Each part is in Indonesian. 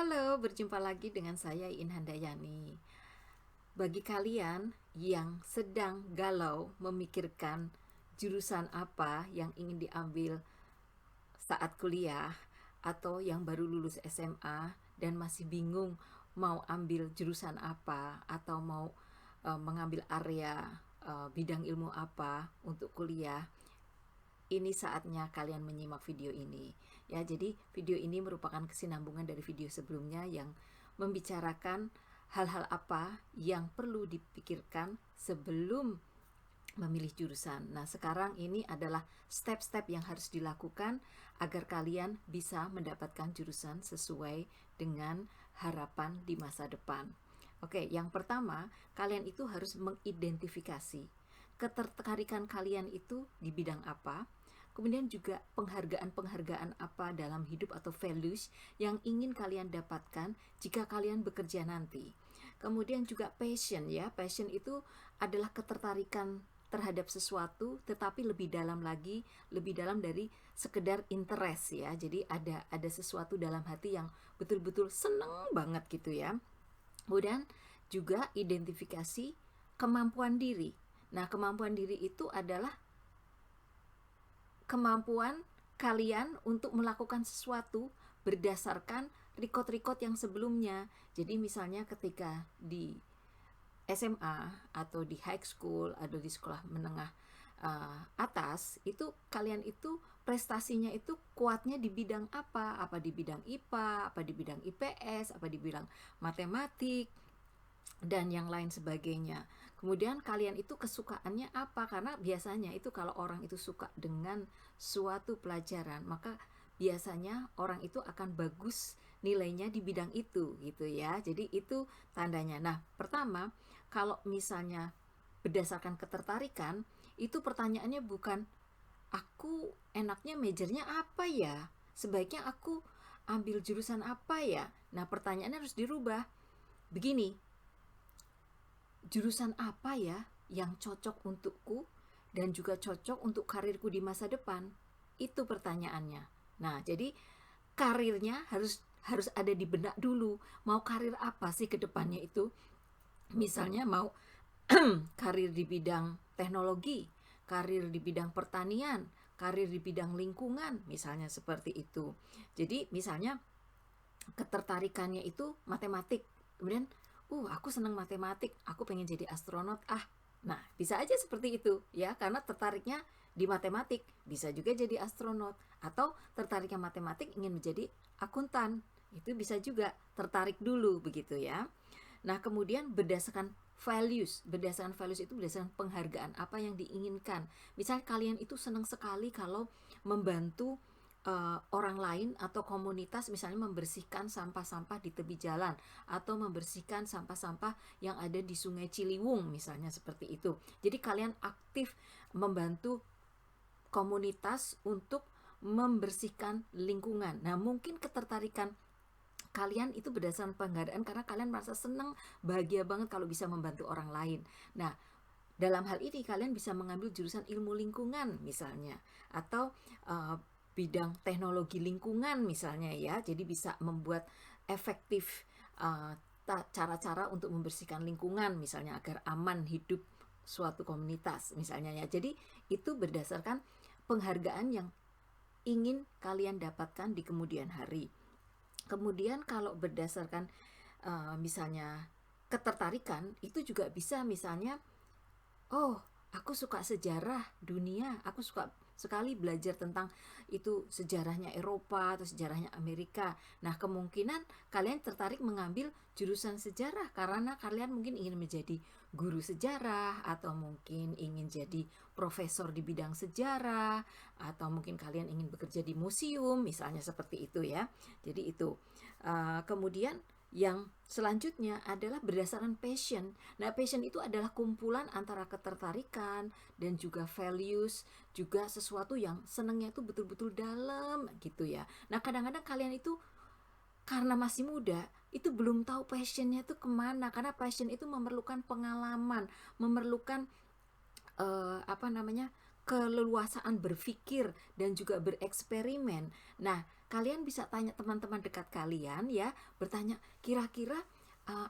Halo, berjumpa lagi dengan saya In Handayani. Bagi kalian yang sedang galau memikirkan jurusan apa yang ingin diambil saat kuliah atau yang baru lulus SMA dan masih bingung mau ambil jurusan apa atau mau mengambil area bidang ilmu apa untuk kuliah, ini saatnya kalian menyimak video ini. Ya, jadi video ini merupakan kesinambungan dari video sebelumnya yang membicarakan hal-hal apa yang perlu dipikirkan sebelum memilih jurusan. Nah, sekarang ini adalah step-step yang harus dilakukan agar kalian bisa mendapatkan jurusan sesuai dengan harapan di masa depan. Oke, yang pertama, kalian itu harus mengidentifikasi ketertarikan kalian itu di bidang apa. Kemudian juga penghargaan-penghargaan apa dalam hidup atau values yang ingin kalian dapatkan jika kalian bekerja nanti. Kemudian juga passion ya. Passion itu adalah ketertarikan terhadap sesuatu tetapi lebih dalam lagi, lebih dalam dari sekedar interest ya. Jadi ada sesuatu dalam hati yang betul-betul seneng banget gitu ya. Kemudian juga identifikasi kemampuan diri. Nah, kemampuan diri itu adalah kemampuan kalian untuk melakukan sesuatu berdasarkan record-record yang sebelumnya. Jadi misalnya ketika di SMA atau di high school atau di sekolah menengah atas, itu kalian itu prestasinya itu kuatnya di bidang apa di bidang IPA, apa di bidang IPS, apa di bidang matematik, dan yang lain sebagainya. Kemudian kalian itu kesukaannya apa? Karena biasanya itu kalau orang itu suka dengan suatu pelajaran, maka biasanya orang itu akan bagus nilainya di bidang itu gitu ya. Jadi itu tandanya. Nah, pertama, kalau misalnya berdasarkan ketertarikan, itu pertanyaannya bukan aku enaknya majornya apa ya? Sebaiknya aku ambil jurusan apa ya? Nah, pertanyaannya harus dirubah. Begini, jurusan apa ya yang cocok untukku dan juga cocok untuk karirku di masa depan? Itu pertanyaannya. Nah, jadi karirnya harus ada di benak dulu. Mau karir apa sih ke depannya itu? Misalnya mau karir di bidang teknologi, karir di bidang pertanian, karir di bidang lingkungan, misalnya seperti itu. Jadi misalnya ketertarikannya itu matematik, kemudian aku senang matematik, aku pengen jadi astronot. Nah, bisa aja seperti itu ya, karena tertariknya di matematik, bisa juga jadi astronot, atau tertariknya matematik ingin menjadi akuntan, itu bisa juga tertarik dulu begitu ya. Nah, kemudian berdasarkan values itu berdasarkan penghargaan apa yang diinginkan. Misal kalian itu senang sekali kalau membantu orang lain atau komunitas, misalnya membersihkan sampah-sampah di tepi jalan atau membersihkan sampah-sampah yang ada di Sungai Ciliwung misalnya seperti itu. Jadi kalian aktif membantu komunitas untuk membersihkan lingkungan. Nah, mungkin ketertarikan kalian itu berdasarkan penghargaan karena kalian merasa senang, bahagia banget kalau bisa membantu orang lain. Nah, dalam hal ini kalian bisa mengambil jurusan ilmu lingkungan misalnya, atau bidang teknologi lingkungan misalnya ya. Jadi bisa membuat efektif cara-cara untuk membersihkan lingkungan misalnya agar aman hidup suatu komunitas misalnya ya. Jadi itu berdasarkan penghargaan yang ingin kalian dapatkan di kemudian hari. Kemudian kalau berdasarkan misalnya ketertarikan, itu juga bisa misalnya, aku suka sejarah dunia, aku suka sekali belajar tentang itu sejarahnya Eropa atau sejarahnya Amerika. Nah, kemungkinan kalian tertarik mengambil jurusan sejarah karena kalian mungkin ingin menjadi guru sejarah, atau mungkin ingin jadi profesor di bidang sejarah, atau mungkin kalian ingin bekerja di museum, misalnya seperti itu ya. Jadi itu. Kemudian yang selanjutnya adalah berdasarkan passion. Nah, passion itu adalah kumpulan antara ketertarikan dan juga values, juga sesuatu yang senangnya itu betul-betul dalam gitu ya. Nah, kadang-kadang kalian itu karena masih muda, itu belum tahu passionnya itu kemana. Karena passion itu memerlukan pengalaman, memerlukan keleluasaan berpikir dan juga bereksperimen. Nah, kalian bisa tanya teman-teman dekat kalian ya, bertanya kira-kira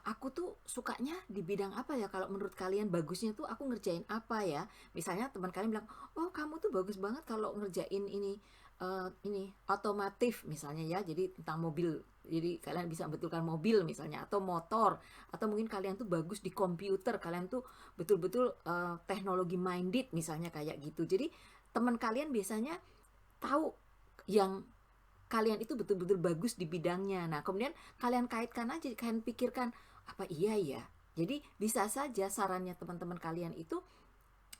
aku tuh sukanya di bidang apa ya, kalau menurut kalian bagusnya tuh aku ngerjain apa ya. Misalnya teman kalian bilang, oh kamu tuh bagus banget kalau ngerjain ini otomotif misalnya ya, jadi tentang mobil, jadi kalian bisa betulkan mobil misalnya, atau motor, atau mungkin kalian tuh bagus di komputer, kalian tuh betul-betul teknologi minded misalnya kayak gitu. Jadi teman kalian biasanya tahu yang kalian itu betul-betul bagus di bidangnya. Nah, kemudian kalian kaitkan aja, kalian pikirkan, apa iya ya? Jadi bisa saja sarannya teman-teman kalian itu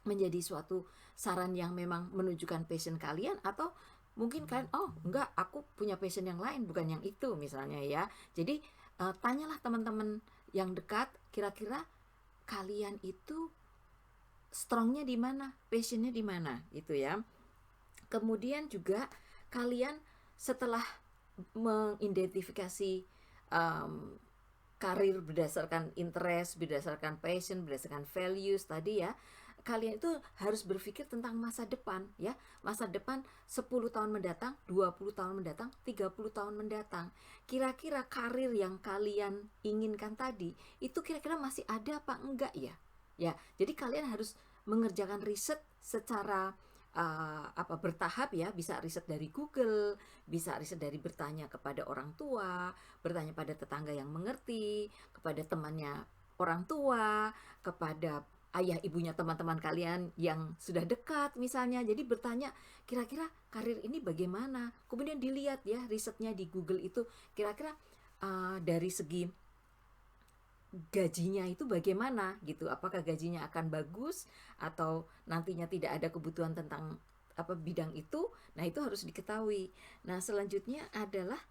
menjadi suatu saran yang memang menunjukkan passion kalian, atau mungkin kalian, oh enggak, aku punya passion yang lain, bukan yang itu misalnya ya. Jadi tanyalah teman-teman yang dekat, kira-kira kalian itu strongnya di mana, passionnya di mana gitu ya. Kemudian juga kalian setelah mengidentifikasi karir berdasarkan interest, berdasarkan passion, berdasarkan values tadi ya, kalian itu harus berpikir tentang masa depan ya. Masa depan 10 tahun mendatang, 20 tahun mendatang, 30 tahun mendatang. Kira-kira karir yang kalian inginkan tadi itu kira-kira masih ada apa enggak ya? Ya, jadi kalian harus mengerjakan riset secara bertahap ya. Bisa riset dari Google, bisa riset dari bertanya kepada orang tua, bertanya pada tetangga yang mengerti, kepada temannya orang tua, kepada ayah ibunya teman-teman kalian yang sudah dekat misalnya. Jadi bertanya kira-kira karir ini bagaimana, kemudian dilihat ya risetnya di Google itu, kira-kira dari segi gajinya itu bagaimana gitu, apakah gajinya akan bagus atau nantinya tidak ada kebutuhan tentang bidang itu. Nah, itu harus diketahui. Nah, selanjutnya adalah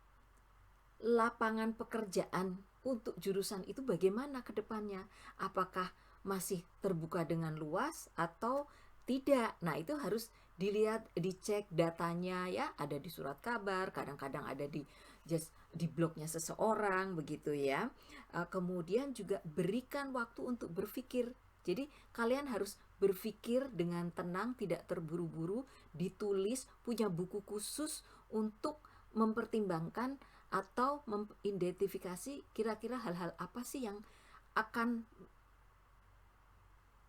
lapangan pekerjaan untuk jurusan itu bagaimana ke depannya, apakah masih terbuka dengan luas atau tidak. Nah, itu harus dilihat, dicek datanya ya, ada di surat kabar, kadang-kadang ada di blognya seseorang begitu ya. Kemudian juga berikan waktu untuk berpikir. Jadi kalian harus berpikir dengan tenang, tidak terburu-buru, ditulis, punya buku khusus untuk mempertimbangkan atau mengidentifikasi kira-kira hal-hal apa sih yang akan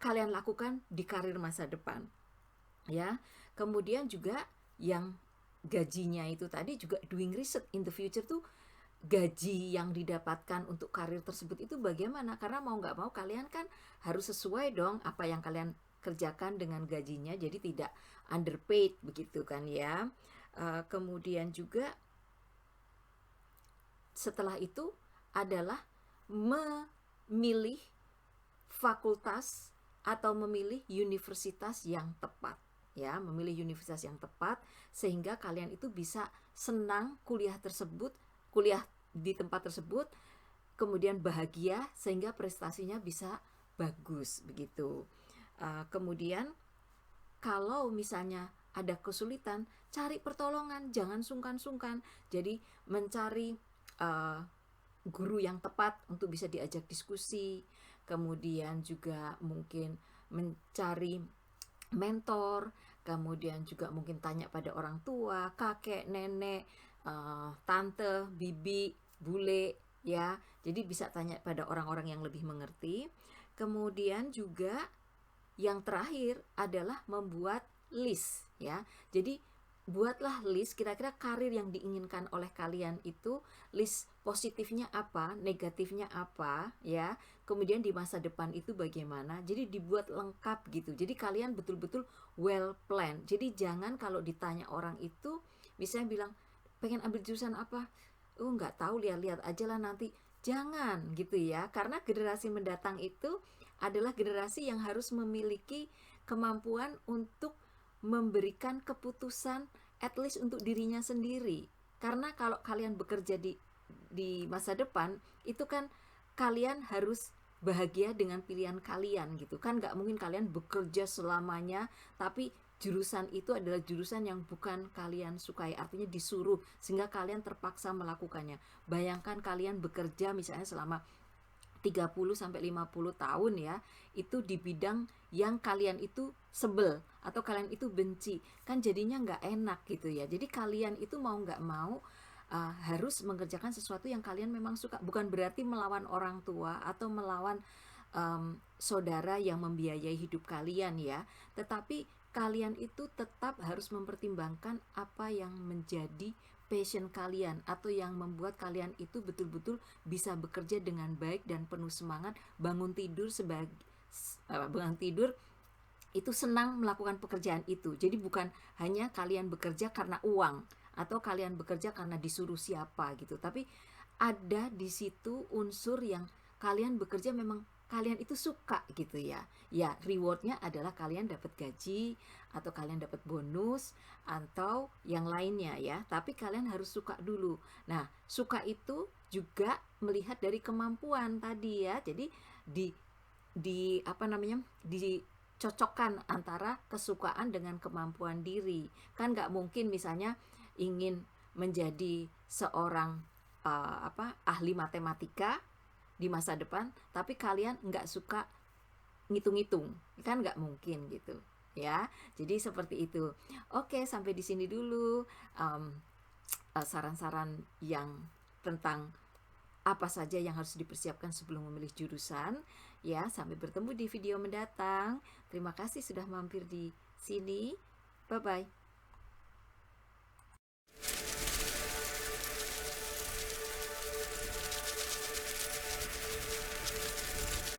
kalian lakukan di karir masa depan ya. Kemudian juga yang gajinya itu tadi juga doing research in the future tuh, gaji yang didapatkan untuk karir tersebut itu bagaimana, karena mau nggak mau kalian kan harus sesuai dong apa yang kalian kerjakan dengan gajinya, jadi tidak underpaid begitu kan ya. Kemudian juga setelah itu adalah memilih fakultas atau memilih universitas yang tepat ya, memilih universitas yang tepat sehingga kalian itu bisa senang kuliah di tempat tersebut, kemudian bahagia sehingga prestasinya bisa bagus begitu. Kemudian kalau misalnya ada kesulitan, cari pertolongan, jangan sungkan-sungkan. Jadi mencari guru yang tepat untuk bisa diajak diskusi, kemudian juga mungkin mencari mentor, kemudian juga mungkin tanya pada orang tua, kakek, nenek, tante, bibi, bule ya. Jadi bisa tanya pada orang-orang yang lebih mengerti. Kemudian juga yang terakhir adalah membuat list ya. Jadi buatlah list kira-kira karir yang diinginkan oleh kalian itu, list positifnya apa, negatifnya apa ya, kemudian di masa depan itu bagaimana. Jadi dibuat lengkap gitu, jadi kalian betul-betul well plan. Jadi jangan kalau ditanya orang itu misalnya bilang pengen ambil jurusan apa, oh nggak tahu, lihat-lihat aja lah nanti. Jangan gitu ya, karena generasi mendatang itu adalah generasi yang harus memiliki kemampuan untuk memberikan keputusan at least untuk dirinya sendiri. Karena kalau kalian bekerja di masa depan itu kan kalian harus bahagia dengan pilihan kalian gitu kan. Nggak mungkin kalian bekerja selamanya tapi jurusan itu adalah jurusan yang bukan kalian sukai, artinya disuruh sehingga kalian terpaksa melakukannya. Bayangkan kalian bekerja misalnya selama 30-50 tahun ya, itu di bidang yang kalian itu sebel atau kalian itu benci, kan jadinya nggak enak gitu ya. Jadi kalian itu mau nggak mau harus mengerjakan sesuatu yang kalian memang suka. Bukan berarti melawan orang tua atau melawan saudara yang membiayai hidup kalian ya, tetapi kalian itu tetap harus mempertimbangkan apa yang menjadi passion kalian atau yang membuat kalian itu betul-betul bisa bekerja dengan baik dan penuh semangat, bangun tidur itu senang melakukan pekerjaan itu. Jadi bukan hanya kalian bekerja karena uang atau kalian bekerja karena disuruh siapa gitu, tapi ada di situ unsur yang kalian bekerja memang kalian itu suka gitu ya. Ya, rewardnya adalah kalian dapat gaji atau kalian dapat bonus atau yang lainnya ya. Tapi kalian harus suka dulu. Nah, suka itu juga melihat dari kemampuan tadi ya. Jadi dicocokkan antara kesukaan dengan kemampuan diri. Kan nggak mungkin misalnya ingin menjadi seorang ahli matematika di masa depan, tapi kalian nggak suka ngitung-ngitung, kan nggak mungkin gitu ya. Jadi seperti itu. Oke, sampai di sini dulu saran-saran yang tentang apa saja yang harus dipersiapkan sebelum memilih jurusan ya. Sampai bertemu di video mendatang. Terima kasih sudah mampir di sini. Bye bye.